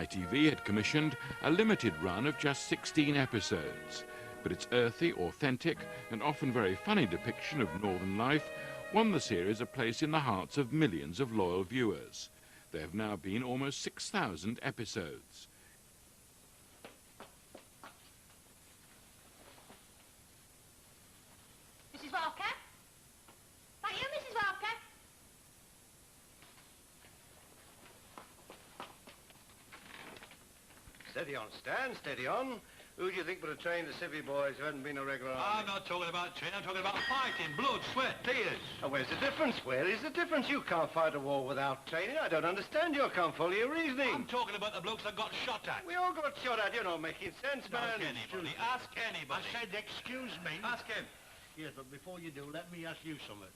ITV had commissioned a limited run of just 16 episodes, but its earthy, authentic, and often very funny depiction of northern life won the series a place in the hearts of millions of loyal viewers. There have now been almost 6,000 episodes. Mrs. Walker? That you, Mrs. Walker? Steady on, Stan, steady on. Who do you think would have trained the civvy boys who hadn't been a regular army? I'm not talking about training, I'm talking about fighting, blood, sweat, tears. Oh, where's the difference? Where is the difference? You can't fight a war without training. I don't understand. You can't follow your reasoning. I'm talking about the blokes that got shot at. We all got shot at. You're not making sense, man. Ask anybody, ask anybody. I said, excuse me. Ask him. Yes, but before you do, let me ask you something.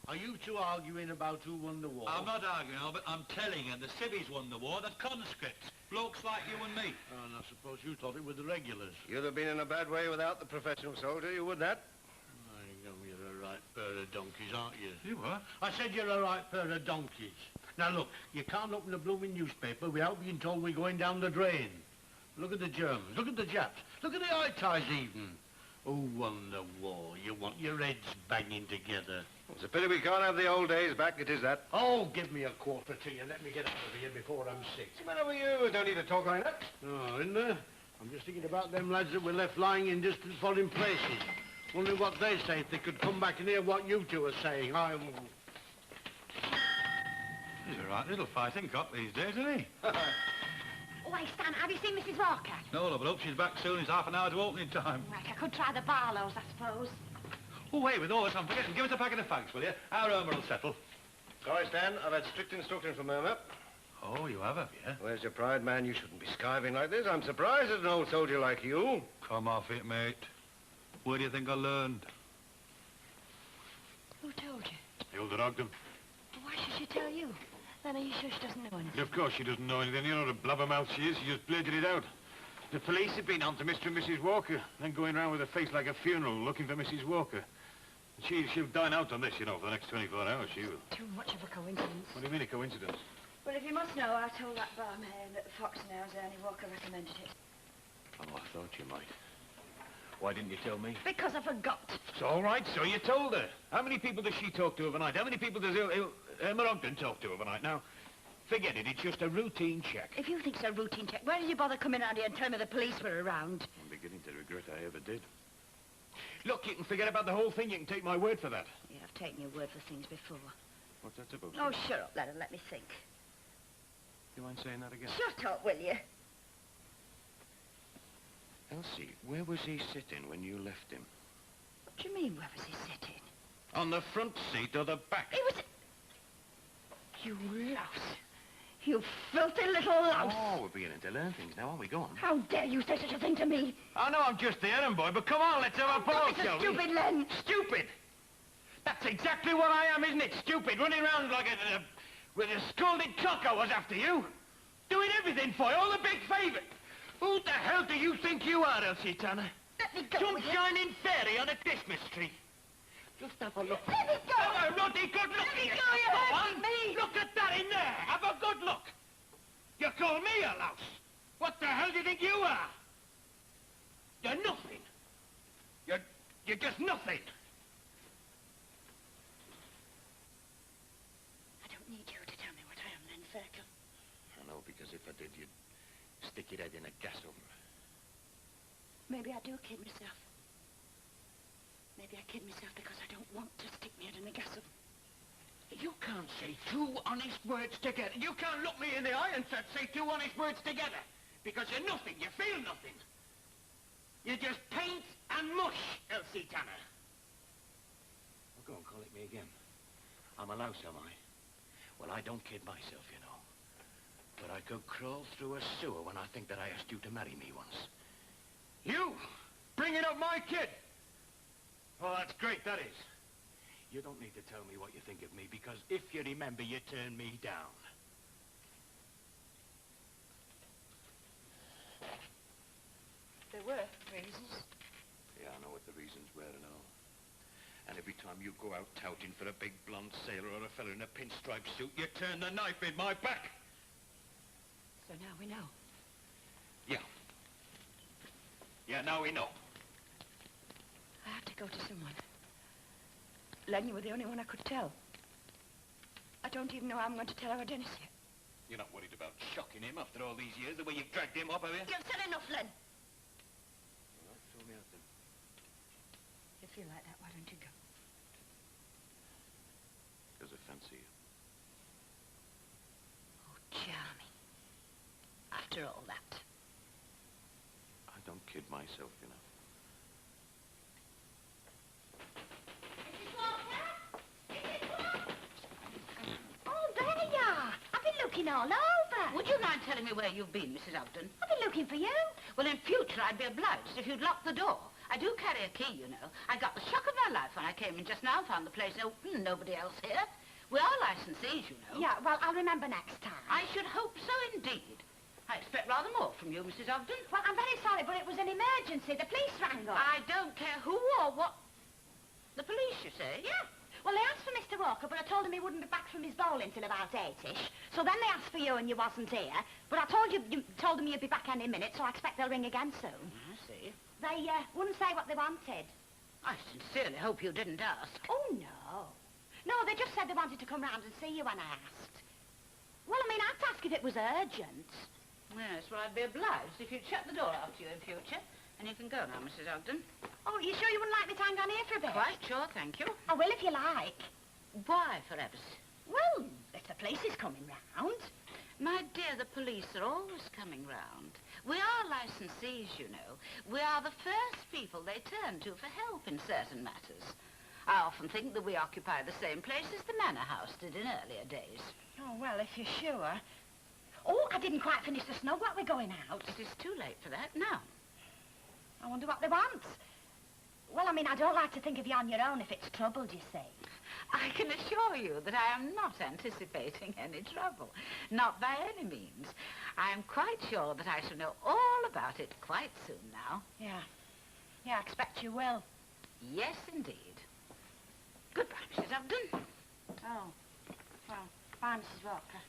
Are you two arguing about who won the war? I'm not arguing, Albert, I'm telling you, the civvies won the war, the conscripts. Blokes like you and me. Oh, and I suppose you thought it were the regulars. You'd have been in a bad way without the professional soldier, you would that? You're a right pair of donkeys, aren't you? You what? I said you're a right pair of donkeys. Now, look, you can't open the blooming newspaper without being told we're going down the drain. Look at the Germans, look at the Japs, look at the High Ties even. Who won the war? You want your heads banging together. It's a pity we can't have the old days back, it is that. Oh, give me a quarter to you. Let me get out of here before I'm sick. What's the matter with you? Don't need to talk like that. Oh, isn't there? I'm just thinking about them lads that were left lying in distant foreign places. Wondering what they say if they could come back and hear what you two are saying. He's a right little fighting cock these days, isn't he? Oh, hey, Stan, have you seen Mrs. Walker? No, but hope she's back soon. It's half an hour to opening time. Right, I could try the Barlows, I suppose. Oh, wait, with all this, I'm forgetting. Give us a packet of fags, will you? Our Irma will settle. Sorry, Stan, I've had strict instructions from Irma. Oh, you have you? Where's your pride, man? You shouldn't be skiving like this. I'm surprised at an old soldier like you. Come off it, mate. Where do you think I learned? Who told you? Hilda Ogden. Well, why should she tell you? Then are you sure she doesn't know anything? Of course she doesn't know anything. You know what a blabbermouth she is. She just blurted it out. The police have been on to Mr. and Mrs. Walker, then going around with a face like a funeral looking for Mrs. Walker. She'll dine out on this, you know, for the next 24 hours, she will. Too much of a coincidence. What do you mean, a coincidence? Well, if you must know, I told that barmaid at the Fox and House Ernie Walker recommended it. Oh, I thought you might. Why didn't you tell me? Because I forgot. It's all right, so you told her. How many people does she talk to overnight? How many people does Irma Ogden talk to overnight? Now, forget it. It's just a routine check. If you think it's a routine check, why did you bother coming out here and tell me the police were around? I'm beginning to regret I ever did. Look, you can forget about the whole thing. You can take my word for that. Yeah, I've taken your word for things before. What's that supposed to Oh, mean? shut up, lad, and let me think. You mind saying that again? Shut up, will you? Elsie, where was he sitting when you left him? What do you mean, where was he sitting? On the front seat or the back? He was... You louse. You filthy little louse. Oh, we're beginning to learn things now, aren't we? Go on. How dare you say such a thing to me? I know I'm just the errand boy, but come on, let's have a ball, It's a shall we? stupid, Len. Stupid? That's exactly what I am, isn't it? Stupid, running around like with a scalded cock I was after you. Doing everything for you, all the big favours. Who the hell do you think you are, Elsie Tanner? Let me go. Some will you? shining fairy on a Christmas tree. Just have a look. Let me go. Have a ruddy good look. Let me at go, you. you're Go hurting on. me. Look at that in there. Have a good look. You call me a louse? What the hell do you think you are? You're nothing. You're just nothing. I don't need you to tell me what I am, Len Ferkel. I know, because if I did, you'd stick your head in a gas oven. Maybe I do kid myself. Maybe I kid myself because I don't want to stick my head in the gas oven. You can't say two honest words together. You can't look me in the eye and say two honest words together. Because you're nothing. You feel nothing. You're just paint and mush, Elsie Tanner. Well, go and call it me again. I'm a louse, am I? Well, I don't kid myself, you know. But I could crawl through a sewer when I think that I asked you to marry me once. You! Bringing up my kid! Oh, that's great, that is. You don't need to tell me what you think of me, because if you remember, you turned me down. There were reasons. Yeah, I know what the reasons were and all. And every time you go out touting for a big blonde sailor or a fella in a pinstripe suit, you turn the knife in my back. So now we know. Yeah. Yeah, now we know. I had to go to someone. Len, you were the only one I could tell. I don't even know how I'm going to tell our Dennis yet. You're not worried about shocking him after all these years, the way you've dragged him up, have you? You've said enough, Len. All right, throw me out then. If you feel like that, why don't you go? Because I fancy you. Oh, charming. After all that. I don't kid myself, you know. Oh, there you are. I've been looking all over. Would you mind telling me where you've been, Mrs. Ogden? I've been looking for you. Well, in future, I'd be obliged if you'd lock the door. I do carry a key, you know. I got the shock of my life when I came in just now, found the place open, nobody else here. We are licensees, you know. Yeah, well, I'll remember next time. I should hope so indeed. I expect rather more from you, Mrs. Ogden. Well, I'm very sorry, but it was an emergency. The police rang up. I don't care who or what. The police, you say? Yeah. Well, they asked for Mr. Walker, but I told him he wouldn't be back from his bowling till about 8-ish. So then they asked for you and you wasn't here. But I told you told them you'd be back any minute, so I expect they'll ring again soon. I see. They wouldn't say what they wanted. I sincerely hope you didn't ask. Oh, no. No, they just said they wanted to come round and see you when I asked. Well, I mean, I'd ask if it was urgent. Yes, well, I'd be obliged if you'd shut the door after you in future. And you can go now, Mrs. Ogden. Oh, you sure you wouldn't like me to hang on here for a bit? Quite sure, thank you. I will if you like. Why, for heaven's sake? Well, if the police is coming round. My dear, the police are always coming round. We are licensees, you know. We are the first people they turn to for help in certain matters. I often think that we occupy the same place as the Manor House did in earlier days. Oh, well, if you're sure. Oh, I didn't quite finish the snug while we're going out. It is too late for that now. I wonder what they want. Well, I mean, I don't like to think of you on your own if it's troubled, you see. I can assure you that I am not anticipating any trouble. Not by any means. I am quite sure that I shall know all about it quite soon now. Yeah. Yeah, I expect you will. Yes, indeed. Goodbye, Mrs. Ogden. Oh. Well, bye, Mrs. Walker.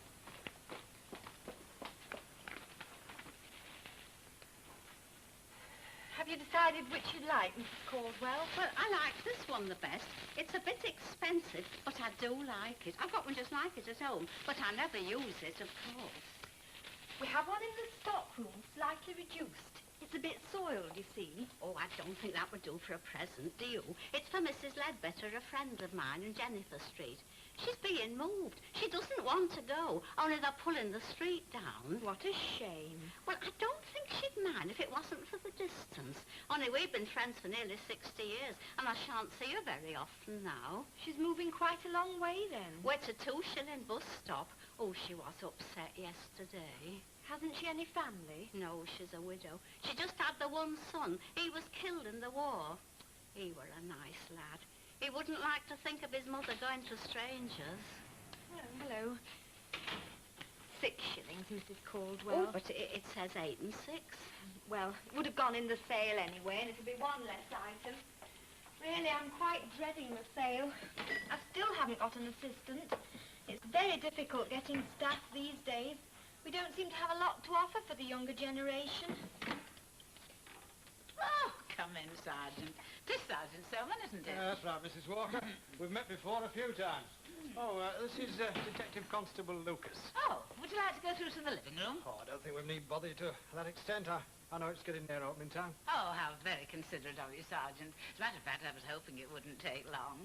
Have you decided which you'd like, Mrs. Caldwell? Well, I like this one the best. It's a bit expensive, but I do like it. I've got one just like it at home, but I never use it, of course. We have one in the stock room, slightly reduced. It's a bit soiled, you see. Oh, I don't think that would do for a present, do you? It's for Mrs. Ledbetter, a friend of mine in Jennifer Street. She's being moved. She doesn't want to go, only they're pulling the street down. What a shame. Well, I don't think she'd mind if it wasn't for the distance. Only we've been friends for nearly 60 years, and I shan't see her very often now. She's moving quite a long way, then. We're at a 2-shilling bus stop. Oh, she was upset yesterday. Hasn't she any family? No, she's a widow. She just had the one son. He was killed in the war. He were a nice lad. He wouldn't like to think of his mother going to strangers. Oh, hello. 6 shillings, Mrs. Caldwell. Oh, but it says 8 and 6. Well, it would have gone in the sale anyway, and it'll be one less item. Really, I'm quite dreading the sale. I still haven't got an assistant. It's very difficult getting staff these days. We don't seem to have a lot to offer for the younger generation. Oh, come in, Sergeant. This Sergeant Selman, isn't it? That's right, Mrs. Walker. We've met before a few times. Oh, this is Detective Constable Lucas. Oh, would you like to go through to the living room? Oh, I don't think we need bother you to that extent. I know it's getting near opening time. Oh, how very considerate of you, Sergeant. As a matter of fact, I was hoping it wouldn't take long.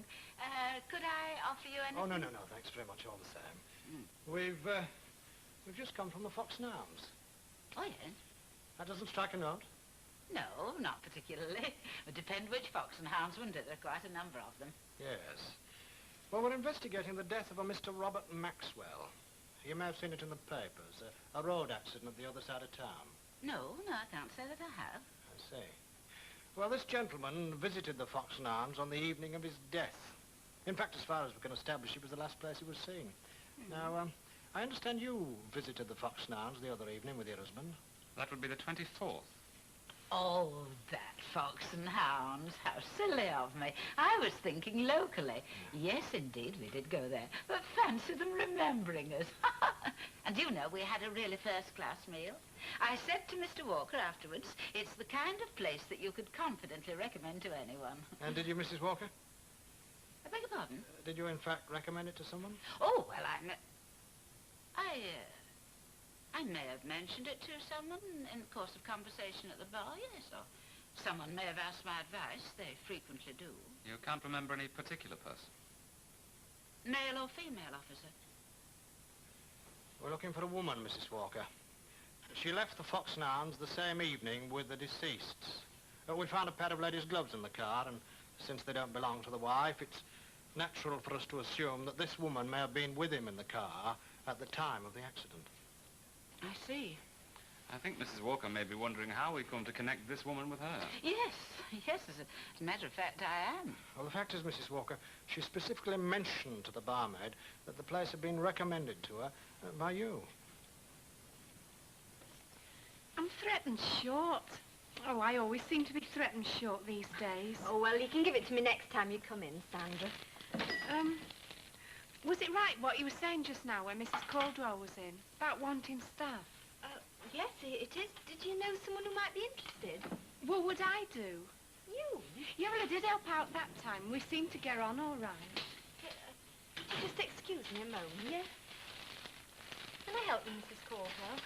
Could I offer you anything? Oh, no. Thanks very much all the same. We've just come from the Fox and Arms. Oh, yes? That doesn't strike a note? No, not particularly. It would depend which fox and hounds, wouldn't it? There are quite a number of them. Yes. Well, we're investigating the death of a Mr. Robert Maxwell. You may have seen it in the papers. A road accident at the other side of town. No, I can't say that I have. I see. Well, this gentleman visited the Fox and Arms on the evening of his death. In fact, as far as we can establish, it was the last place he was seen. Now, I understand you visited the Fox and Arms the other evening with your husband. That would be the 24th. Oh, that fox and hounds. How silly of me. I was thinking locally. Yes, indeed, we did go there. But fancy them remembering us. And you know, we had a really first-class meal. I said to Mr. Walker afterwards, it's the kind of place that you could confidently recommend to anyone. And did you, Mrs. Walker? I beg your pardon? Did you, in fact, recommend it to someone? Oh, well, I may have mentioned it to someone in the course of conversation at the bar, yes, or someone may have asked my advice. They frequently do. You can't remember any particular person? Male or female officer? We're looking for a woman, Mrs. Walker. She left the Fox and Arms the same evening with the deceased. We found a pair of ladies' gloves in the car, and since they don't belong to the wife, it's natural for us to assume that this woman may have been with him in the car at the time of the accident. I see. I think Mrs. Walker may be wondering how we come to connect this woman with her. Yes, as a matter of fact, I am. Well, the fact is, Mrs. Walker, she specifically mentioned to the barmaid that the place had been recommended to her by you. I'm threatened short. Oh, I always seem to be threatened short these days. Oh, well, you can give it to me next time you come in, Sandra. Was it right what you were saying just now when Mrs. Caldwell was in, about wanting staff? Yes, it is. Did you know someone who might be interested? What would I do? You? Yeah, well, I did help out that time. We seemed to get on all right. Just excuse me a moment, yeah? Can I help you, Mrs. Caldwell?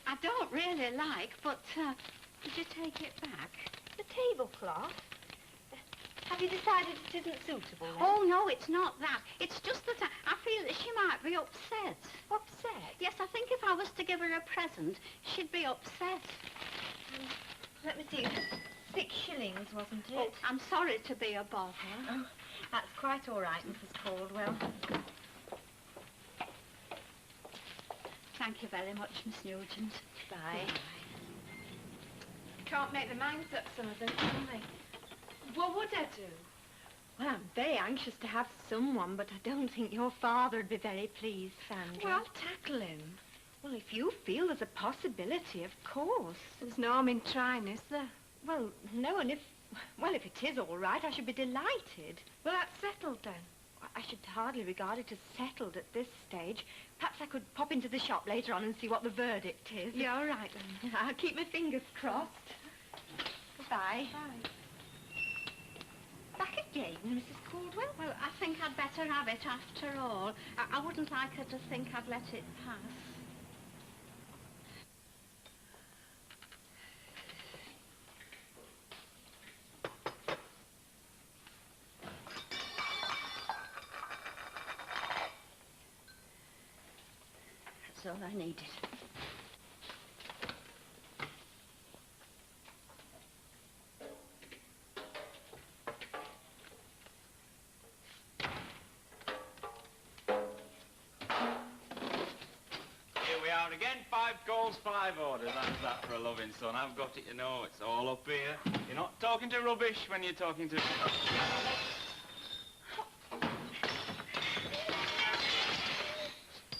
I don't really like, but could you take it back? The tablecloth? Have you decided it isn't suitable, then? Oh, no, it's not that. It's just that I feel that she might be upset. Upset? Yes, I think if I was to give her a present, she'd be upset. Let me see. 6 shillings, wasn't it? Oh, I'm sorry to be a bother. Oh, that's quite all right, Mrs. Caldwell. Thank you very much, Miss Nugent. Bye. Can't make their minds up, some of them, can they? What would I do? Well, I'm very anxious to have someone, but I don't think your father would be very pleased, Sandra. Well, I'll tackle him. Well, if you feel there's a possibility, of course. There's no harm in trying, is there? Well, no, and if it is all right, I should be delighted. Well, that's settled then. I should hardly regard it as settled at this stage. Perhaps I could pop into the shop later on and see what the verdict is. Yeah, all right then. I'll keep my fingers crossed. Goodbye. Bye. Back again, Mrs. Caldwell? Well, I think I'd better have it after all. I wouldn't like her to think I'd let it pass. That's all I needed. Again, 5 calls, 5 orders. How's that for a loving son? I've got it, you know. It's all up here. You're not talking to rubbish when you're talking to...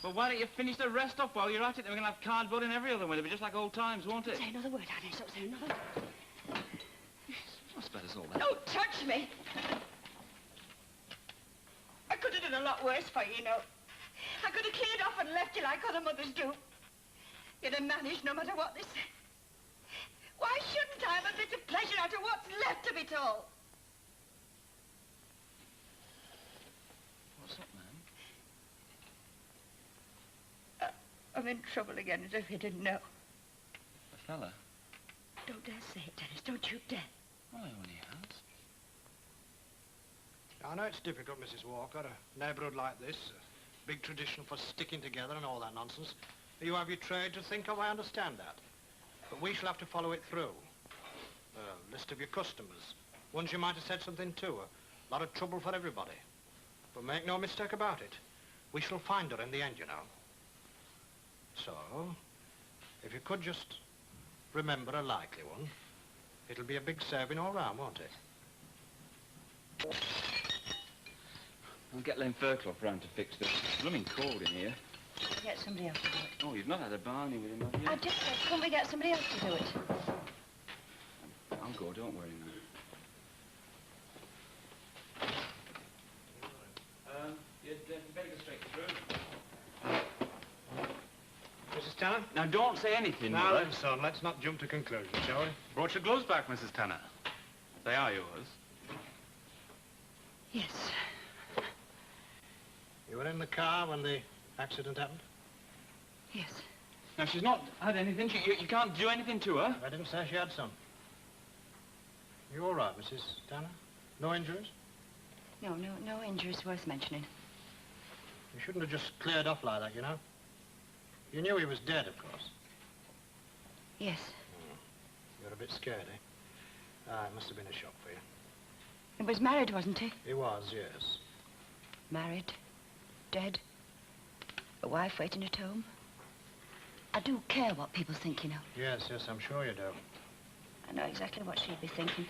Well, why don't you finish the rest off while you're at it? Then we're going to have cardboard in every other one. It'll be just like old times, won't it? Say another word, Annie. Stop saying another word. What's better as all that? Don't touch me. I could have done a lot worse for you, you know. I could have cleared off and left you like other mothers do. You'd have managed no matter what they say. Why shouldn't I have a bit of pleasure out of what's left of it all? What's up, ma'am? I'm in trouble again, as if you didn't know. A fella? Don't dare say it, Dennis. Don't you dare. Well, I only has. I know it's difficult, Mrs. Walker, a neighbourhood like this, a big tradition for sticking together and all that nonsense. You have your trade to think of, I understand that. But we shall have to follow it through. A list of your customers, ones you might have said something to, a lot of trouble for everybody. But make no mistake about it, we shall find her in the end, you know. So, if you could just remember a likely one, it'll be a big saving all round, won't it? I'll get Len Fairclough round to fix this. It's blooming cold in here. Get somebody else to do it. Oh, you've not had a Barney with him, have you? I just said, couldn't we get somebody else to do it? I'll go, don't worry, man. You'd better go straight through. Tanner? Now, don't say anything, Now Mother. then, son, let's not jump to conclusions, shall we? Brought your gloves back, Mrs. Tanner. They are yours. Yes. You were in the car when the accident happened? Yes. Now, she's not had anything. You can't do anything to her. I didn't say she had some. You all right, Mrs. Tanner? No injuries? No injuries worth mentioning. You shouldn't have just cleared off like that, you know. You knew he was dead, of course. Yes. You were a bit scared, eh? Ah, it must have been a shock for you. He was married, wasn't he? He was, yes. Married. Dead. A wife waiting at home. I do care what people think, you know. Yes, I'm sure you do. I know exactly what she'd be thinking.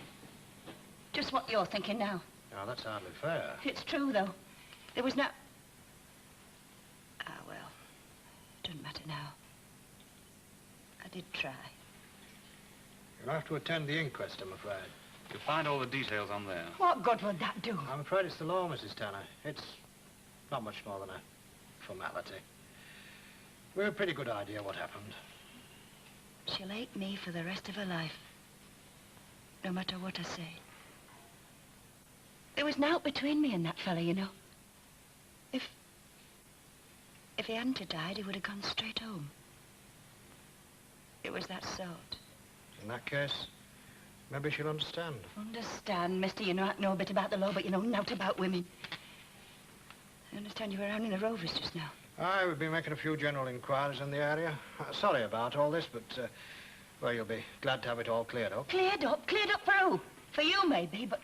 Just what you're thinking now. Now, that's hardly fair. It's true, though. There was no... Ah, well. It doesn't matter now. I did try. You'll have to attend the inquest, I'm afraid. You'll find all the details on there. What good would that do? I'm afraid it's the law, Mrs. Tanner. It's not much more than a formality. We've a pretty good idea what happened. She'll hate me for the rest of her life. No matter what I say. There was naught between me and that fella, you know. If he hadn't have died, he would have gone straight home. It was that sort. In that case, maybe she'll understand. Understand, mister, you know a bit about the law, but you know naught about women. I understand you were around in the Rovers just now. Aye, we've been making a few general inquiries in the area. Sorry about all this, but, well, you'll be glad to have it all cleared up. Cleared up? Cleared up for who? For you, maybe, but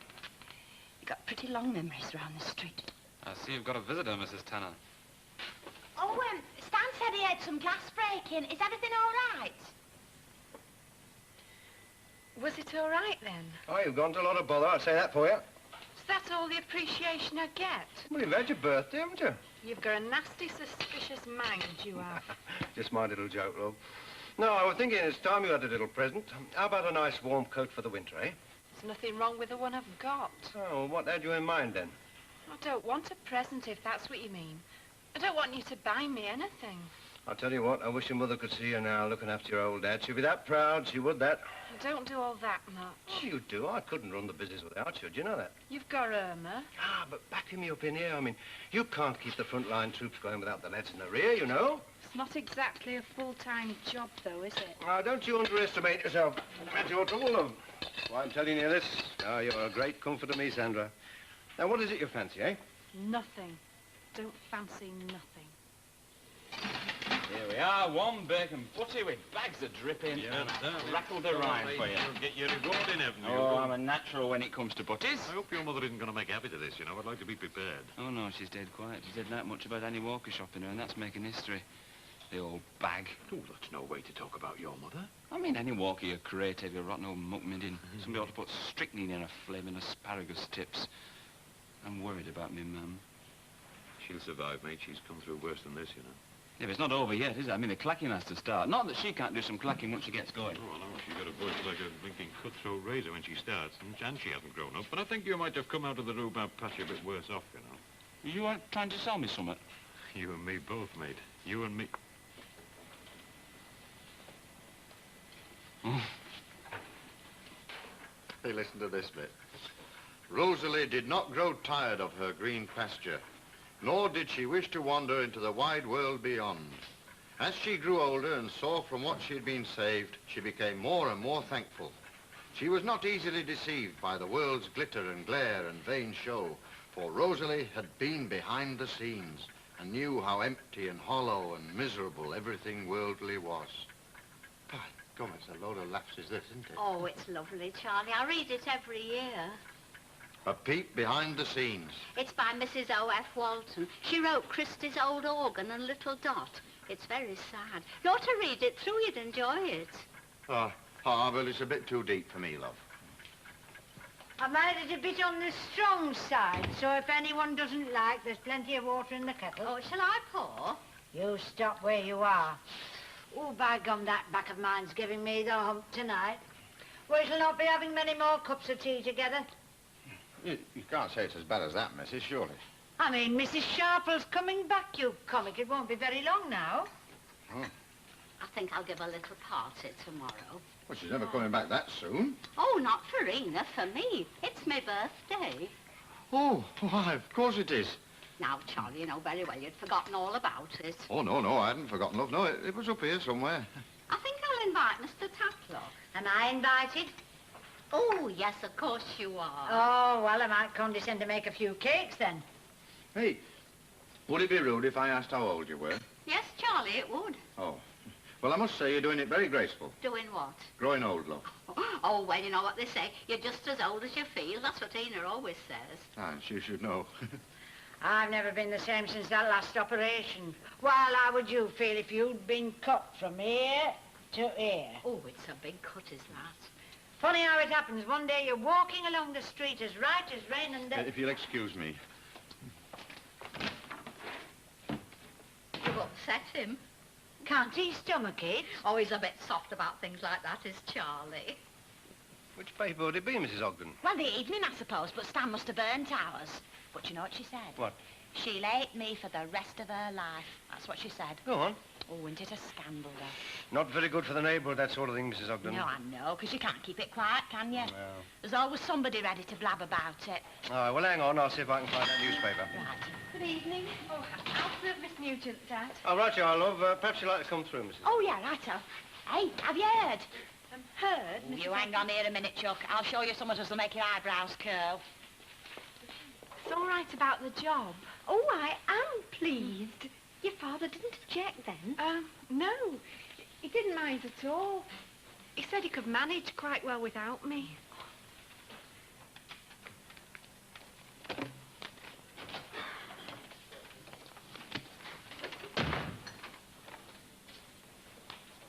you got pretty long memories around the street. I see you've got a visitor, Mrs. Tanner. Oh, Stan said he had some glass breaking. Is everything all right? Was it all right, then? Oh, you've gone to a lot of bother, I'll say that for you. Is that all the appreciation I get? Well, you've had your birthday, haven't you? You've got a nasty, suspicious mind, you have. Just my little joke, love. No, I was thinking it's time you had a little present. How about a nice warm coat for the winter, eh? There's nothing wrong with the one I've got. Oh, what had you in mind, then? I don't want a present, if that's what you mean. I don't want you to buy me anything. I'll tell you what, I wish your mother could see you now looking after your old dad. She'd be that proud, she would that. I don't do all that much. Oh, you do. I couldn't run the business without you. Do you know that? You've got Irma. Ah, but backing me up in here, I mean, you can't keep the front-line troops going without the lads in the rear, you know. It's not exactly a full-time job, though, is it? Now, don't you underestimate yourself. That's your trouble, love. Why I'm telling you this? Oh, you're a great comfort to me, Sandra. Now, what is it you fancy, eh? Nothing. Don't fancy nothing. Here we are, warm bacon butty with bags of dripping and rattled a rhyme for you. You'll get your reward in heaven. Oh, I'm a natural when it comes to butties. I hope your mother isn't going to make a habit of this, you know. I'd like to be prepared. Oh, no, she's dead quiet. She said that much about Annie Walker shopping her, and that's making history. The old bag. Oh, that's no way to talk about your mother. I mean, Annie Walker, you creative, you rotten old muckmiddin. Somebody ought to put strychnine in her flaming asparagus tips. I'm worried about me, ma'am. She'll survive, mate. She's come through worse than this, you know. Yeah, but it's not over yet, is it? I mean, the clacking has to start. Not that she can't do some clacking once she gets going. Oh, no, she's got a voice like a blinking cutthroat razor when she starts, and she hasn't grown up. But I think you might have come out of the rhubarb patch a bit worse off, you know. You aren't trying to sell me something? You and me both, mate. You and me. Hey, listen to this bit. Rosalie did not grow tired of her green pasture, nor did she wish to wander into the wide world beyond. As she grew older and saw from what she had been saved, she became more and more thankful. She was not easily deceived by the world's glitter and glare and vain show, for Rosalie had been behind the scenes and knew how empty and hollow and miserable everything worldly was. By God, it's a load of laughs is this, isn't it? Oh, it's lovely, Charlie. I read it every year. A peep behind the scenes. It's by Mrs. O.F. Walton. She wrote Christie's Old Organ and Little Dot. It's very sad. You ought to read it through. You'd enjoy it. Oh, well, it's a bit too deep for me, love. I made it a bit on the strong side, so if anyone doesn't like, there's plenty of water in the kettle. Oh, shall I pour? You stop where you are. Oh, by gum, that back of mine's giving me the hump tonight. We shall not be having many more cups of tea together. You can't say it's as bad as that, Mrs., surely. I mean, Mrs. Sharple's coming back, you comic. It won't be very long now. Oh. I think I'll give a little party tomorrow. Well, she's never coming back that soon. Oh, not for Ina, for me. It's my birthday. Oh, why, of course it is. Now, Charlie, you know very well you'd forgotten all about it. Oh, no, I hadn't forgotten, love. No, it was up here somewhere. I think I'll invite Mr. Tatlock. Am I invited? Oh, yes, of course you are. Oh, well, I might condescend to make a few cakes then. Hey, would it be rude if I asked how old you were? Yes, Charlie, it would. Oh. Well, I must say you're doing it very graceful. Doing what? Growing old, love. Oh, well, you know what they say. You're just as old as you feel. That's what Ina always says. Ah, you should know. I've never been the same since that last operation. Well, how would you feel if you'd been cut from here to here? Oh, it's a big cut, is that? Funny how it happens. One day you're walking along the street as right as rain and then... If you'll excuse me. You've upset him. Can't he stomach it? Oh, he's a bit soft about things like that, is Charlie. Which paper would it be, Mrs. Ogden? Well, the evening, I suppose, but Stan must have burnt ours. But you know what she said? What? She'll hate me for the rest of her life. That's what she said. Go on. Oh, isn't it a scandal, though? Not very good for the neighbourhood, that sort of thing, Mrs. Ogden. No, I know, because you can't keep it quiet, can you? No. There's always somebody ready to blab about it. All right, well, hang on. I'll see if I can find that newspaper. Right. Good evening. Oh, I'll serve Miss Nugent, Dad. All right, you are, love. Perhaps you'd like to come through, Mrs. Oh, yeah, righto. Hey, have you heard? Heard? Oh, you hang on here a minute, Chuck. I'll show you something that'll make your eyebrows curl. It's all right about the job. Oh, I am pleased. Your father didn't object then? No. He didn't mind at all. He said he could manage quite well without me.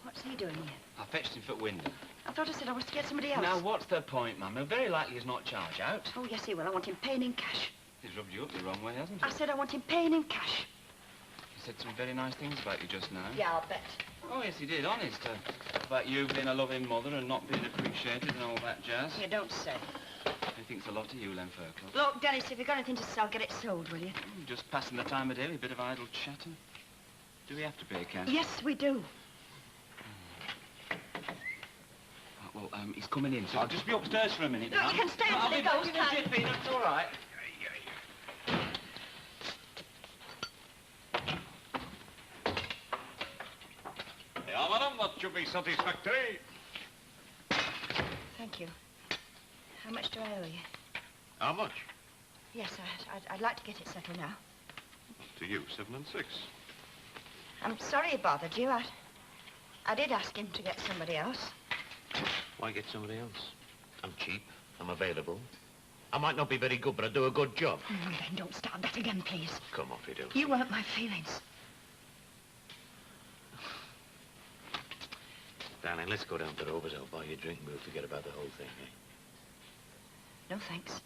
What's he doing here? I fetched him for window. I thought I said I was to get somebody else. Now, what's the point, Mum? He'll very likely he's not charge out. Oh, yes, he will. I want him paying in cash. He's rubbed you up the wrong way, hasn't he? I said I want him paying in cash. He said some very nice things about you just now. Yeah, I'll bet. Oh, yes, he did, honest. About you being a loving mother and not being appreciated and all that jazz. You don't say. He thinks a lot of you, Len Fairclough. Look, Dennis, if you've got anything to sell, get it sold, will you? Just passing the time of day with a bit of idle chatter. Do we have to pay cash? Yes, we do. Well, he's coming in, so I'll just be upstairs for a minute. Look, you can stay until he goes, I'll be back in a jiffy, that's all right. Yeah, madam, that should be satisfactory. Thank you. How much do I owe you? How much? Yes, I'd like to get it settled now. To you, 7 and 6. I'm sorry it bothered you. I did ask him to get somebody else. Why get somebody else? I'm cheap. I'm available. I might not be very good, but I do a good job. Then don't start that again, please. Come off it, Elsie. You hurt my feelings. Darling, let's go down to Rover's. I'll buy you a drink and we'll forget about the whole thing, eh? No, thanks.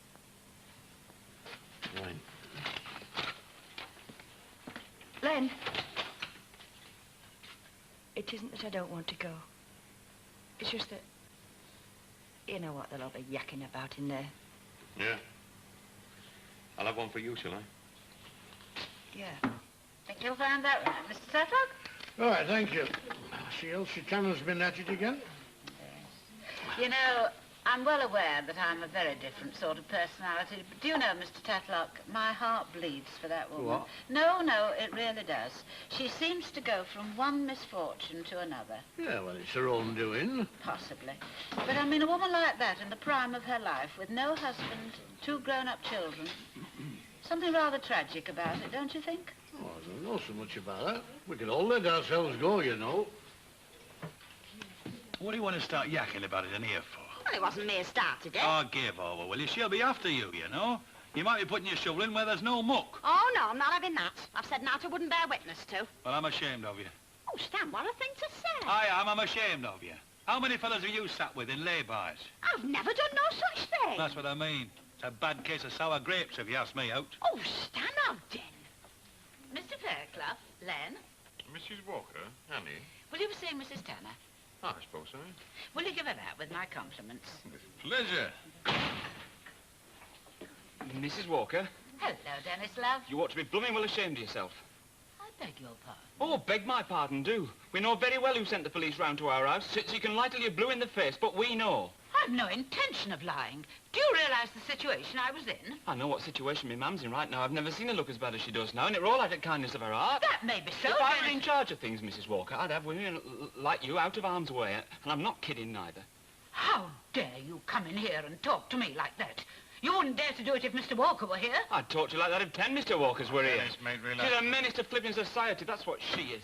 Wine. Len. It isn't that I don't want to go. It's just that... You know what they'll all be yakking about in there. Yeah. I'll have one for you, shall I? Yeah. Think you'll find that right, Mr. Suffolk? All right, thank you. See, Elsie Tanner's been at it again. You know, I'm well aware that I'm a very different sort of personality, but do you know, Mr. Tatlock, my heart bleeds for that woman. What? No, it really does. She seems to go from one misfortune to another. Yeah, well, it's her own doing. Possibly. But I mean, a woman like that in the prime of her life, with no husband, 2 grown-up children, something rather tragic about it, don't you think? Oh, I don't know so much about that. We can all let ourselves go, you know. What do you want to start yakking about it in here for? Well, it wasn't me who started it. Oh, give over, will you? She'll be after you, you know. You might be putting your shovel in where there's no muck. Oh, no, I'm not having that. I've said now I wouldn't bear witness to. Well, I'm ashamed of you. Oh, Stan, what a thing to say. I am. I'm ashamed of you. How many fellas have you sat with in lay-bys? I've never done no such thing. That's what I mean. It's a bad case of sour grapes, if you ask me out. Oh, Stan Ogden. Mr. Fairclough, Len, Mrs. Walker, Annie. will you be seeing Mrs. Tanner? I suppose so. Will you give her that with my compliments? With pleasure. Mrs. Walker, Hello, Dennis, love. you ought to be blooming well ashamed of yourself. I I beg your pardon? Oh, beg my pardon, do. We know very well who sent the police round to our house, so you can lie till you're blue in the face, but we know. I've no intention of lying. Do you realise the situation I was in? I know what situation my mum's in right now. I've never seen her look as bad as she does now, and it were all out of kindness of her heart. That may be so, If I were in charge of things, Mrs. Walker, I'd have women like you out of harm's way, and I'm not kidding neither. How dare you come in here and talk to me like that? You wouldn't dare to do it if Mr. Walker were here. I'd talk to you like that if 10 Mr. Walkers were here. Yes, mate, relax. She's a menace to flipping society, that's what she is.